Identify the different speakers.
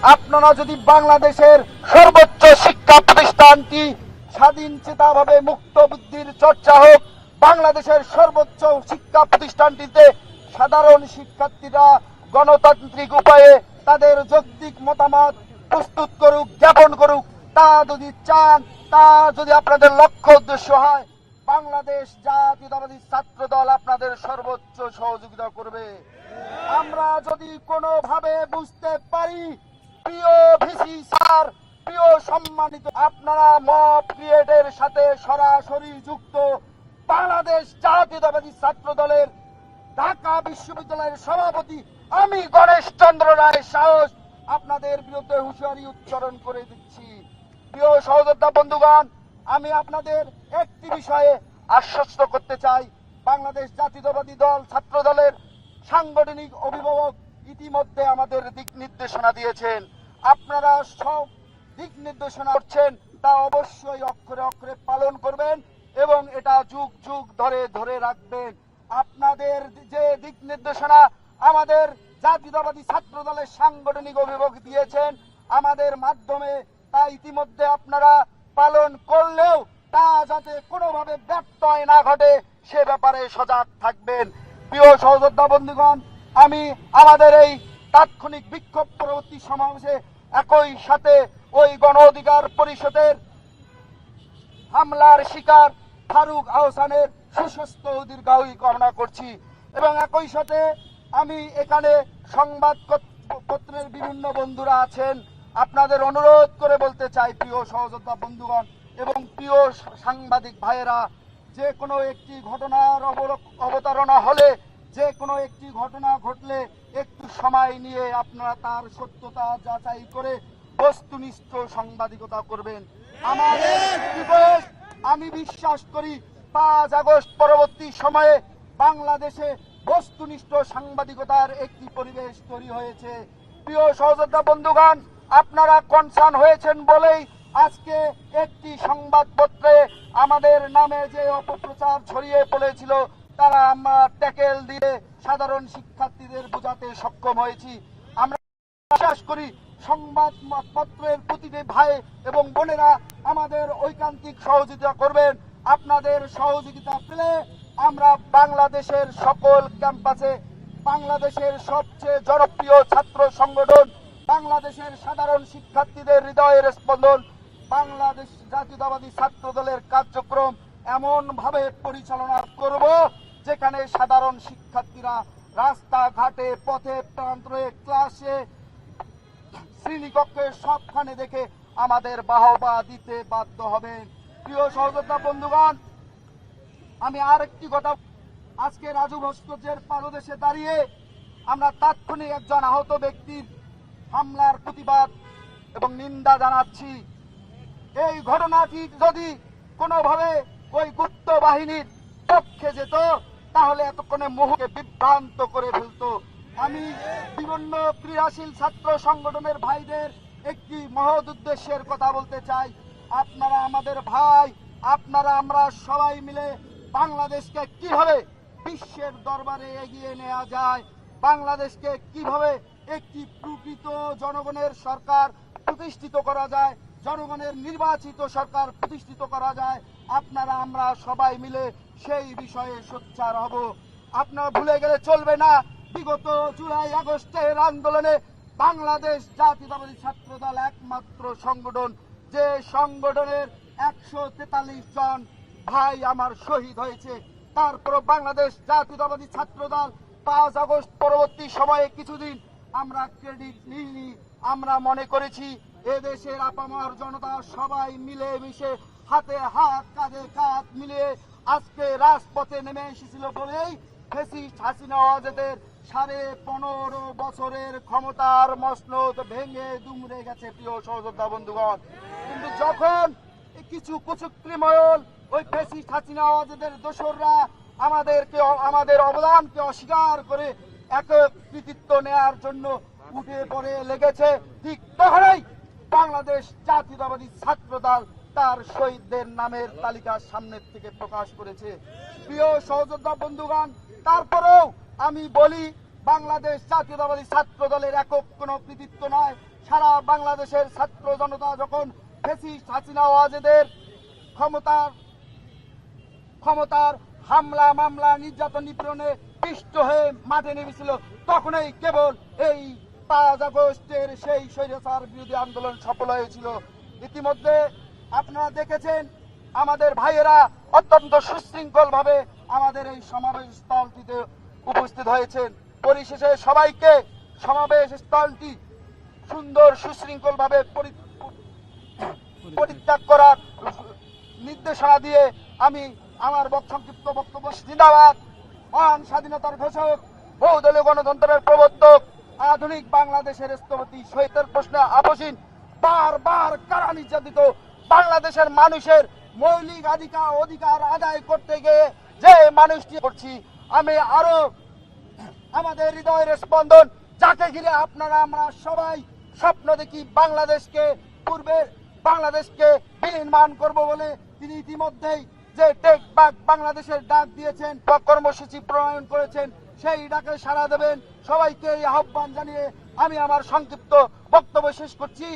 Speaker 1: আপনারা যদি বাংলাদেশের সর্বোচ্চ শিক্ষা প্রতিষ্ঠানটি স্বাধীন চেতাভাবে মুক্ত বুদ্ধির চর্চা হোক, বাংলাদেশের সর্বোচ্চ শিক্ষা প্রতিষ্ঠানটিতে সাধারণ শিক্ষার্থীরা গণতান্ত্রিক উপায়ে তাদের যৌক্তিক মতামত প্রস্তুত করুক, জ্ঞাপন করুক, তা যদি চান, তা যদি আপনাদের লক্ষ্য উদ্দেশ্য হয়, বাংলাদেশ জাতীয়তাবাদী ছাত্র দল আপনাদের সর্বোচ্চ সহযোগিতা করবে। আমরা যদি কোনোভাবে বুঝতে পারি, প্রিয় ভিসি স্যার, প্রিয় সম্মানিত, আপনারা মব ক্রিয়েটের সাথে সরাসরি যুক্ত বাংলাদেশ জাতীয়তাবাদী ছাত্র দলের ঢাকা বিশ্ববিদ্যালয়ের সভাপতি আমি গণেশ চন্দ্র রায় সাহস আপনাদের বিরুদ্ধে হুঁশিয়ারি উচ্চারণ করে দিচ্ছি। প্রিয় সহযোদ্ধা বন্ধুগণ, আমি আপনাদের একটি বিষয়ে আশ্বস্ত করতে চাই, বাংলাদেশ জাতীয়তাবাদী দল ছাত্র দলের সাংগঠনিক অভিভাবক ইতিমধ্যে আমাদের দিক নির্দেশনা দিয়েছেন। আপনারা সব দিক নির্দেশনা করছেন, তা অবশ্যই অক্ষরে অক্ষরে পালন করবেন এবং এটা যুগ যুগ ধরে ধরে রাখবেন। আপনাদের যে দিক নির্দেশনা আমাদের জাতীয়তাবাদী ছাত্র দলের সাংগঠনিক অভিভাবক দিয়েছেন, আমাদের মাধ্যমে তা ইতিমধ্যে আপনারা পালন করলেও তা যাতে কোনোভাবে ব্যত্যয় না ঘটে সে ব্যাপারে সজাগ থাকবেন। প্রিয় সহযোদ্ধা বন্ধুগণ, আমি আমাদের এই তাৎক্ষণিক বিক্ষোভ পরবর্তী সমাবেশে একই সাথে ওই গণ অধিকার পরিষদের হামলার শিকার ফারুক আহসানের সুস্বাস্থ্য ও দীর্ঘায়ু কামনা করছি এবং একই সাথে আমি এখানে সংবাদ পত্রের বিভিন্ন বন্ধুরা আছেন, আপনাদের অনুরোধ করে বলতে চাই, প্রিয় সহযোদ্ধা বন্ধুগণ এবং প্রিয় সাংবাদিক ভাইয়েরা, যে কোনো একটি ঘটনার অবতারণা হলে, যে কোনো একটি ঘটনা ঘটলে একটু সময় নিয়ে আপনারা তার সত্যতা যাচাই করে বস্তুনিষ্ঠ সাংবাদিকতা করবেন। আমাদের আমি বিশ্বাস করি 5 আগস্ট পরবর্তী সময়ে বাংলাদেশে বস্তুনিষ্ঠ সাংবাদিকতার একটি পরিবেশ তৈরি হয়েছে। প্রিয় সহযোদ্ধা বন্ধুগণ, আপনারা কনসার্ন হয়েছেন বলেই আজকে একটি সংবাদপত্রে আমাদের নামে যে অপপ্রচার ছড়িয়ে পড়েছিল তারা আমরা ট্যাকেল দিয়ে সাধারণ শিক্ষার্থীদের বোঝাতে সক্ষম হয়েছি। আমরা বিশ্বাস করি সংবাদপত্রের প্রতিটি ভাই এবং বোনেরা আমাদের ঐকান্তিক সহযোগিতা করবেন। আপনাদের সহযোগিতা পেলে আমরা বাংলাদেশের সকল ক্যাম্পাসে বাংলাদেশের সবচেয়ে জনপ্রিয় ছাত্র সংগঠন, বাংলাদেশের সাধারণ শিক্ষার্থীদের হৃদয়ের স্পন্দন বাংলাদেশ জাতীয়তাবাদী ছাত্র দলের কার্যক্রম এমন ভাবে পরিচালনা করব যেখানে সাধারণ শিক্ষার্থীরা রাস্তাঘাটে, পথে, প্রান্তরে, ক্লাসে, শ্রেণীকক্ষে সবখানে দেখে আমাদের বাহবা দিতে বাধ্য হবেন। প্রিয় সহযোদ্ধা বন্ধুগণ, আমি আর একটি কথা, আজকে রাজু ভাস্কর্যের পাদদেশে দাঁড়িয়ে আমরা তাৎক্ষণিক একজন আহত ব্যক্তির হামলার প্রতিবাদ এবং নিন্দা জানাচ্ছি। এই ঘটনাটি যদি কোনোভাবে ওই গুপ্ত বাহিনীর পক্ষে যেত তাহলে এতক্ষণে মোহকে বিভ্রান্ত করে ফেলত। আমি বিভিন্ন ক্রিয়াশীল ছাত্র সংগঠনের ভাইদের একটি মহৎ উদ্দেশ্যের কথা বলতে চাই। আপনারা আমাদের ভাই, আপনারা আমরা সবাই মিলে বাংলাদেশকে কিভাবে বিশ্বের দরবারে এগিয়ে নেওয়া যায়, বাংলাদেশকে কিভাবে একটি প্রকৃত জনগণের সরকার প্রতিষ্ঠিত করা যায়, জনগণের নির্বাচিত সরকার প্রতিষ্ঠিত করা যায়, আপনারা আমরা সবাই মিলে সেই বিষয়ে সোচ্চার হব। আপনারা ভুলে গেলে চলবে না, বিগত জুলাই আগস্টের আন্দোলনে বাংলাদেশ জাতীয়তাবাদী ছাত্র দল একমাত্র সংগঠন যে সংগঠনের 143 জন ভাই আমার শহীদ হয়েছে। তারপর বাংলাদেশ জাতীয়তাবাদী ছাত্র দল 5 আগস্ট পরবর্তী সময়ে কিছুদিন আমরা ক্রেডিট নিইনি। আমরা মনে করেছি এদেশের আপামর জনতা সবাই মিলে মিশে হাতে হাত, কাঁধে কাঁধ মিলিয়ে আজকে রাজপথে নেমে এসেছিল বলেই ফ্যাসিস্ট হাসিনা ওয়াজেদের 15.5 বছরের ক্ষমতার মসনদ ভেঙে দুমড়ে গেছে। প্রিয় সহযোদ্ধা বন্ধুগণ, কিন্তু যখন কিছু কুচক্রিময়ল ওই ফ্যাসিস্ট হাসিনা ওয়াজেদের দোসররা আমাদের অবদানকে অস্বীকার করে এক কৃতিত্ব নেয়ার জন্য উঠে পড়ে লেগেছে, ঠিক তখনই বাংলাদেশ জাতীয়তাবাদী ছাত্র দল তার শহীদদের নামের তালিকা সামনের থেকে প্রকাশ করেছে। প্রিয় সহযোদ্ধা বন্ধুগণ, তারপরেও আমি বলি বাংলাদেশ জাতীয়তাবাদী ছাত্র দলের একক কোনো কৃতিত্ব নয়, সারা বাংলাদেশের ছাত্র জনতা যখন ফ্যাসিস্ট হাসিনা ওয়াজেদের ক্ষমতার হামলা মামলা নির্যাতন নিপীড়নে পিষ্ট হয়ে মাঠে নেমেছিল, তখনই কেবল এই 5 আগস্টের সেই স্বৈরাচার বিরোধী আন্দোলন সফল হয়েছিল। ইতিমধ্যে আপনারা দেখেছেন আমাদের ভাইয়েরা অত্যন্ত সুশৃঙ্খল ভাবে আমাদের এই সমাবেশ স্থলটিতে উপস্থিত হয়েছেন। পরিশেষে সবাইকে সমাবেশ স্থলটি সুন্দর সুশৃঙ্খল ভাবে পরিত্যাগ করার নির্দেশনা দিয়ে আমি আমার সংক্ষিপ্ত বক্তব্য জিন্দাবাদ। মহান স্বাধীনতার ঘোষক, বহুদলীয় গণতন্ত্রের প্রবর্তক, আধুনিক বাংলাদেশের স্থপতি শহীদের প্রশ্নে আপসীন, বারবার কারা নির্যাতিত বাংলাদেশের মানুষের মৌলিক অধিকার আদায় করতে গিয়ে যে মানুষটি করছি, আমি আরো আমাদের হৃদয়ের স্পন্দন যাকে ঘিরে আমরা সবাই স্বপ্ন দেখি বাংলাদেশকে বিনির্মাণ করব বলে তিনি ইতিমধ্যেই যে টেক ব্যাক বাংলাদেশের ডাক দিয়েছেন বা কর্মসূচি প্রণয়ন করেছেন, সেই ডাকে সাড়া দেবেন। সবাইকে এই আহ্বান জানিয়ে আমি আমার সংক্ষিপ্ত বক্তব্য শেষ করছি।